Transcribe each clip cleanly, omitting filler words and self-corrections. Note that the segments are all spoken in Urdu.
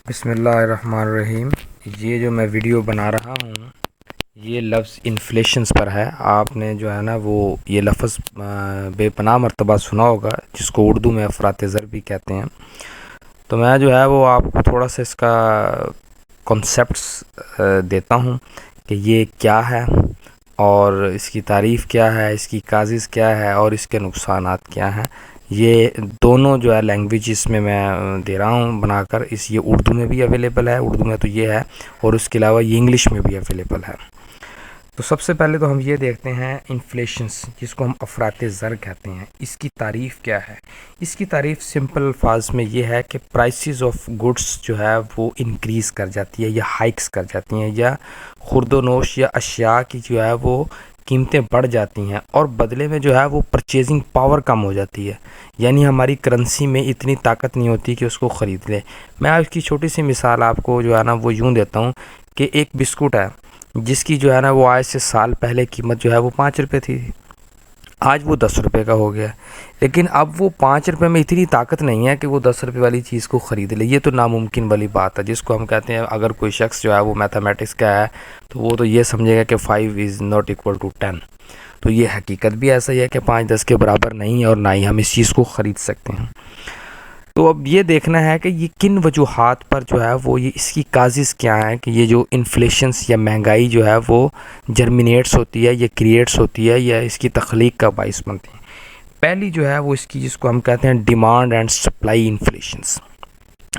بسم اللہ الرحمن الرحیم۔ یہ جو میں ویڈیو بنا رہا ہوں یہ لفظ انفلیشنز پر ہے۔ آپ نے جو ہے نا وہ یہ لفظ بے پناہ مرتبہ سنا ہوگا، جس کو اردو میں افراط زر بھی کہتے ہیں۔ تو میں جو ہے وہ آپ کو تھوڑا سا اس کا کنسیپٹس دیتا ہوں کہ یہ کیا ہے اور اس کی تعریف کیا ہے، اس کی کازز کیا ہے اور اس کے نقصانات کیا ہیں۔ یہ دونوں جو ہے لینگویجز میں دے رہا ہوں بنا کر، یہ اردو میں بھی اویلیبل ہے، اردو میں تو یہ ہے، اور اس کے علاوہ یہ انگلش میں بھی اویلیبل ہے۔ تو سب سے پہلے تو ہم یہ دیکھتے ہیں انفلیشنز، جس کو ہم افراط زر کہتے ہیں، اس کی تعریف کیا ہے۔ اس کی تعریف سمپل الفاظ میں یہ ہے کہ پرائسز آف گڈس جو ہے وہ انکریز کر جاتی ہے یا ہائکس کر جاتی ہیں، یا خرد و نوش یا اشیاء کی جو ہے وہ قیمتیں بڑھ جاتی ہیں اور بدلے میں جو ہے وہ پرچیزنگ پاور کم ہو جاتی ہے، یعنی ہماری کرنسی میں اتنی طاقت نہیں ہوتی کہ اس کو خرید لیں۔ میں اس کی چھوٹی سی مثال آپ کو جو ہے نا وہ یوں دیتا ہوں کہ ایک بسکٹ ہے جس کی جو ہے نا وہ آج سے سال پہلے قیمت جو ہے وہ 5 روپے تھی، آج وہ 10 روپے کا ہو گیا، لیکن اب وہ 5 روپے میں اتنی طاقت نہیں ہے کہ وہ 10 روپے والی چیز کو خرید لے۔ یہ تو ناممکن والی بات ہے، جس کو ہم کہتے ہیں اگر کوئی شخص جو ہے وہ میتھمیٹکس کا ہے تو وہ تو یہ سمجھے گا کہ 5 is not equal to 10۔ تو یہ حقیقت بھی ایسا ہی ہے کہ 5 10 کے برابر نہیں ہے، اور نہ ہی ہم اس چیز کو خرید سکتے ہیں۔ تو اب یہ دیکھنا ہے کہ یہ کن وجوہات پر جو ہے وہ یہ اس کی کازز کیا ہیں کہ یہ جو انفلیشنز یا مہنگائی جو ہے وہ جرمینیٹس ہوتی ہے یا کریٹس ہوتی ہے یا اس کی تخلیق کا باعث بنتی ہے۔ پہلی جو ہے وہ اس کی، جس کو ہم کہتے ہیں demand and supply inflations.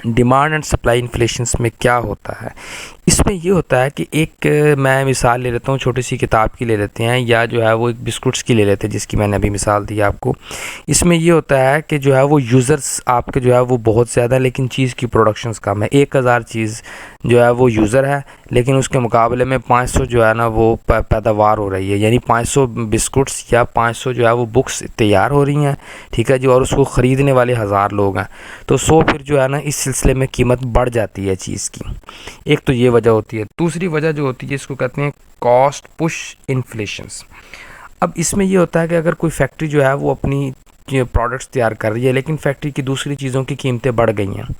Demand and supply inflations میں کیا ہوتا ہے؟ اس میں یہ ہوتا ہے کہ ایک میں مثال لے لیتا ہوں، چھوٹی سی کتاب کی لے لیتے ہیں، یا جو ہے وہ ایک بسکٹس کی لے لیتے ہیں جس کی میں نے ابھی مثال دی آپ کو۔ اس میں یہ ہوتا ہے کہ جو ہے وہ یوزرز آپ کے جو ہے وہ بہت زیادہ، لیکن چیز کی پروڈکشنز کم ہے۔ 1000 چیز جو ہے وہ یوزر ہے، لیکن اس کے مقابلے میں 500 جو ہے نا وہ پیداوار ہو رہی ہے، یعنی 500 بسکٹس یا 500 جو ہے وہ بکس تیار ہو رہی ہیں، ٹھیک ہے جی، اور اس کو خریدنے والے 1000 لوگ ہیں، تو 100 پھر جو ہے نا اس سلسلے میں قیمت بڑھ جاتی ہے چیز کی۔ ایک تو یہ وجہ ہوتی ہے۔ دوسری وجہ جو ہوتی ہے اس کو کہتے ہیں کاسٹ پش انفلیشنز۔ اب اس میں یہ ہوتا ہے کہ اگر کوئی فیکٹری جو ہے وہ اپنی پروڈکٹس تیار کر رہی ہے، لیکن فیکٹری کی دوسری چیزوں کی قیمتیں بڑھ گئی ہیں،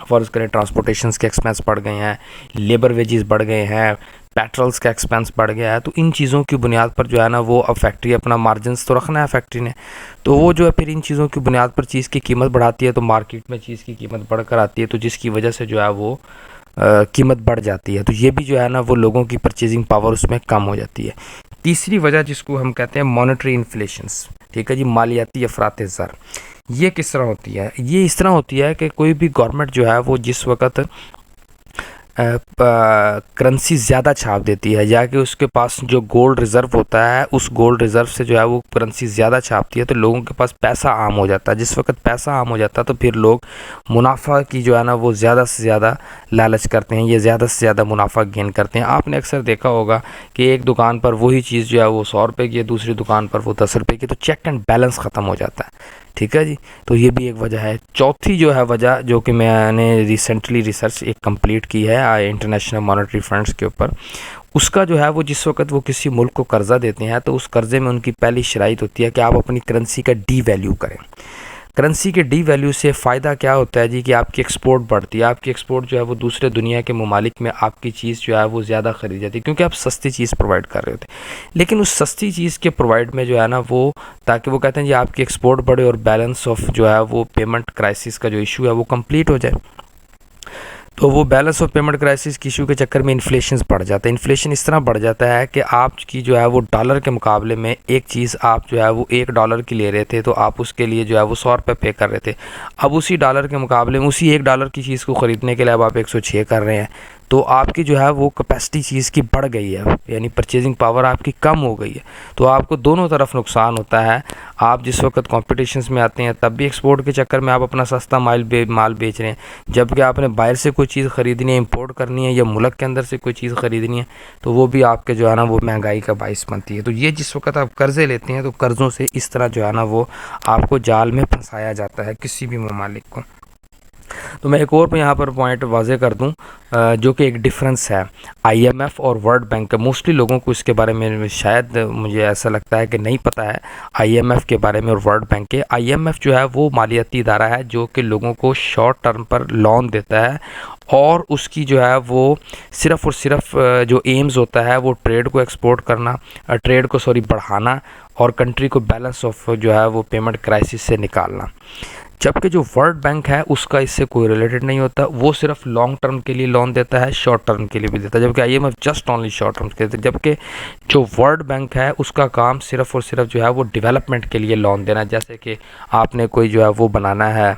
فرض کریں ٹرانسپورٹیشنز کے ایکسپینس بڑھ گئے ہیں، لیبر ویجز بڑھ گئے ہیں، پیٹرولز کا ایکسپینس بڑھ گیا ہے، تو ان چیزوں کی بنیاد پر جو ہے نا وہ اب فیکٹری اپنا مارجنز تو رکھنا ہے فیکٹری نے، تو وہ جو ہے پھر ان چیزوں کی بنیاد پر چیز کی قیمت بڑھاتی ہے، تو مارکیٹ میں چیز کی قیمت بڑھ کر آتی ہے، تو جس کی وجہ سے جو ہے وہ قیمت بڑھ جاتی ہے، تو یہ بھی جو ہے نا وہ لوگوں کی پرچیزنگ پاور اس میں کم ہو جاتی ہے۔ تیسری وجہ جس کو ہم کہتے ہیں مانیٹری انفلیشنز، ٹھیک ہے جی، مالیاتی افراط زر۔ یہ کس طرح ہوتی ہے؟ یہ اس طرح ہوتی ہے کہ کوئی بھی گورنمنٹ جو ہے وہ جس وقت کرنسی زیادہ چھاپ دیتی ہے، یا کہ اس کے پاس جو گولڈ ریزرو ہوتا ہے اس گولڈ ریزرو سے جو ہے وہ کرنسی زیادہ چھاپتی ہے، تو لوگوں کے پاس پیسہ عام ہو جاتا ہے۔ جس وقت پیسہ عام ہو جاتا ہے تو پھر لوگ منافع کی جو ہے نا وہ زیادہ سے زیادہ لالچ کرتے ہیں، یہ زیادہ سے زیادہ منافع گین کرتے ہیں۔ آپ نے اکثر دیکھا ہوگا کہ ایک دکان پر وہی چیز جو ہے وہ 100 روپے کی ہے، دوسری دکان پر وہ 10 روپے کی، تو چیک اینڈ بیلنس ختم ہو جاتا ہے، ٹھیک ہے جی، تو یہ بھی ایک وجہ ہے۔ چوتھی جو ہے وجہ، جو کہ میں نے ریسنٹلی ریسرچ ایک کمپلیٹ کی ہے انٹرنیشنل مانیٹری فنڈز کے اوپر، اس کا جو ہے وہ جس وقت وہ کسی ملک کو قرضہ دیتے ہیں تو اس قرضے میں ان کی پہلی شرائط ہوتی ہے کہ آپ اپنی کرنسی کا ڈی ویلیو کریں۔ کرنسی کے ڈی ویلیو سے فائدہ کیا ہوتا ہے جی کہ آپ کی ایکسپورٹ بڑھتی ہے، آپ کی ایکسپورٹ جو ہے وہ دوسرے دنیا کے ممالک میں آپ کی چیز جو ہے وہ زیادہ خرید جاتی ہے، کیونکہ آپ سستی چیز پرووائڈ کر رہے ہوتے ہیں۔ لیکن اس سستی چیز کے پرووائڈ میں جو ہے نا وہ، تاکہ وہ کہتے ہیں جی آپ کی ایکسپورٹ بڑھے اور بیلنس آف جو ہے وہ پیمنٹ کرائسس کا جو ایشو ہے وہ کمپلیٹ ہو جائے، تو وہ بیلنس آف پیمنٹ کرائسس کی ایشو کے چکر میں انفلیشنز بڑھ جاتا ہے۔ انفلیشن اس طرح بڑھ جاتا ہے کہ آپ کی جو ہے وہ ڈالر کے مقابلے میں ایک چیز آپ جو ہے وہ $1 کی لے رہے تھے، تو آپ اس کے لیے جو ہے وہ 100 روپے پے کر رہے تھے، اب اسی ڈالر کے مقابلے میں اسی $1 کی چیز کو خریدنے کے لیے اب آپ 106 کر رہے ہیں، تو آپ کی جو ہے وہ کیپیسٹی چیز کی بڑھ گئی ہے، یعنی پرچیزنگ پاور آپ کی کم ہو گئی ہے، تو آپ کو دونوں طرف نقصان ہوتا ہے۔ آپ جس وقت کمپٹیشنز میں آتے ہیں تب بھی ایکسپورٹ کے چکر میں آپ اپنا سستا مال بیچ رہے ہیں، جبکہ آپ نے باہر سے کوئی چیز خریدنی ہے، امپورٹ کرنی ہے، یا ملک کے اندر سے کوئی چیز خریدنی ہے، تو وہ بھی آپ کے جو ہے نا وہ مہنگائی کا باعث بنتی ہے۔ تو یہ جس وقت آپ قرضے لیتے ہیں تو قرضوں سے اس طرح جو ہے نا وہ آپ کو جال میں پھنسایا جاتا ہے کسی بھی ممالک کو۔ تو میں ایک اور یہاں پر پوائنٹ واضح کر دوں جو کہ ایک ڈفرنس ہے IMF اور ورلڈ بینک کا. موسٹلی لوگوں کو اس کے بارے میں شاید مجھے ایسا لگتا ہے کہ نہیں پتہ ہے IMF کے بارے میں اور ورلڈ بینک کے. IMF جو ہے وہ مالیاتی ادارہ ہے جو کہ لوگوں کو شارٹ ٹرم پر لون دیتا ہے اور اس کی جو ہے وہ صرف اور صرف جو ایمز ہوتا ہے وہ ٹریڈ کو ایکسپورٹ کرنا، ٹریڈ کو بڑھانا اور کنٹری کو بیلنس آف جو ہے وہ پیمنٹ کرائسس سے نکالنا. جبکہ جو ورلڈ بینک ہے اس کا اس سے کوئی ریلیٹڈ نہیں ہوتا، وہ صرف لانگ ٹرم کے لیے لون دیتا ہے، شارٹ ٹرم کے لیے بھی دیتا ہے. جبکہ IMF just only short term کے دیتا ہے. جبکہ جو ورلڈ بینک ہے اس کا کام صرف اور صرف جو ہے وہ ڈیولپمنٹ کے لیے لون دینا. جیسے کہ آپ نے کوئی جو ہے وہ بنانا ہے،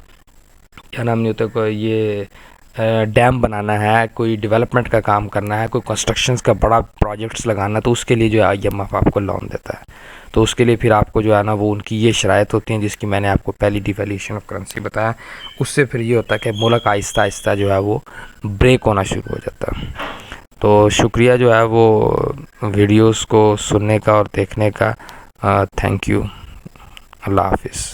کیا نام نہیں ہوتا، کوئی یہ ڈیم بنانا ہے، کوئی ڈیولپمنٹ کا کام کرنا ہے، کوئی کنسٹرکشنز کا بڑا پروجیکٹس لگانا، تو اس کے لیے جو ہے IMF آپ کو لون دیتا ہے. تو اس کے لیے پھر آپ کو جو ہے نا وہ ان کی یہ شرائط ہوتی ہیں جس کی میں نے آپ کو پہلی ڈیویلیوشن آف کرنسی بتایا. اس سے پھر یہ ہوتا ہے کہ ملک آہستہ آہستہ جو ہے وہ بریک ہونا شروع ہو جاتا ہے. تو شکریہ جو ہے وہ ویڈیوز کو سننے کا اور دیکھنے کا. Thank you. اللہ حافظ.